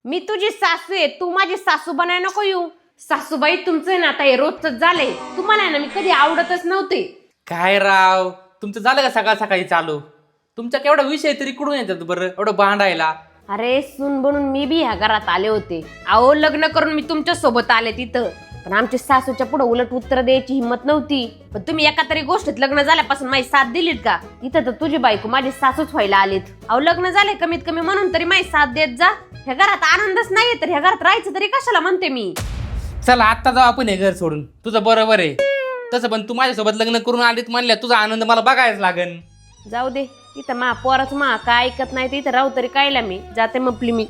मी तुझी सासू आहे, तू माझी सासू बनाय नको येऊ. सासूबाई तुमचं ना आता हे रोजच झालंय. तुम्हाला ना मी कधी आवडतच नव्हते. काय राव तुमचं झालं का सकाळ सकाळी चालू? तुमचा केवढा विषय तरी कुठून येतात बरं एवढं भांडायला? अरे सून बनून मी बी ह्या घरात आले होते. अहो लग्न करून मी तुमच्या सोबत आले तिथं, पण आमच्या सासूच्या पुढे उलट उत्तर द्यायची हिंमत नव्हती. पण तुम्ही एका तरी गोष्टीत लग्न झाल्यापासून माझी साथ दिलीत का? इथं तर तुझी बायको माझी सासूच व्हायला आलीत. अहो लग्न झाले कमीत कमी म्हणून तरी माझी साथ देत जा. ह्या घरात आनंदच नाहीये तर ह्या घरात राहायचं तरी कशाला म्हणते मी. चला आत्ता जाऊ आपण हे घर सोडून. तुझं बरोबर आहे तसं, पण तू माझ्यासोबत लग्न करून आलीत म्हणल्या तुझा आनंद मला बघायच लागन. जाऊ दे, इथं मा पोराच मा काय ऐकत नाही, इथं राहू तरी कायला मी जाते मपली मी.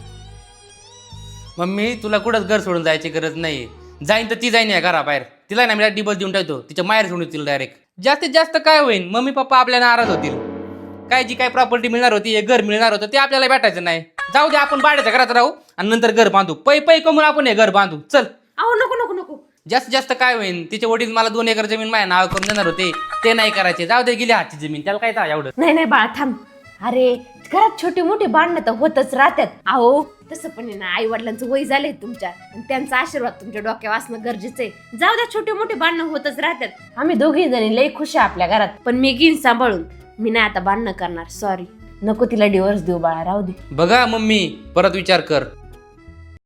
मम्मी तुला कुठंच घर सोडून जायची गरज नाही. जाईन तर ती जाईन या घराबाहेर. तिला ना मी डिबल देऊन टाकतो, तिच्या माहेर सोडून येतील डायरेक्ट. जास्तीत जास्त काय होईल, मम्मी पप्पा आपल्या नाराज होतील. काय जी काय प्रॉपर्टी मिळणार होती, हे घर मिळणार होतं ते आपल्याला भेटायचं नाही. जाऊ दे आपण भाड्याच्या घरात राहू आणि नंतर घर बांधू. पै कमून आपण हे घर बांधू. चल. अहो नको नको नको. जास्तीत जास्त काय होईल, तिचे वडील मला 2 एकर जमीन माझ्या नाव करून देणार होते, ते नाही करायचे. जाऊ दे गेली हातची जमीन, त्याला काय तर एवढं. नाही नाही बाळा थांब. अरे घरात छोटी मोठी भांडणं तर होतच राहतात. अहो तसं पण आहे ना, आई वडिलांचं वय झालंय तुमच्या आणि त्यांचा आशीर्वाद तुमच्या डोक्यावर असणं गरजेचं आहे. जाऊ द्या, छोटी मोठी भांडणं होतच राहतात. आम्ही दोघी जणी लई खुश आहे आपल्या घरात, पण मी घेईन सांभाळून. मी नाही आता भांडणं करणार. सॉरी, नको तिला डिवोर्स देऊ बाळा, राहू दे. बघा मम्मी परत विचार कर.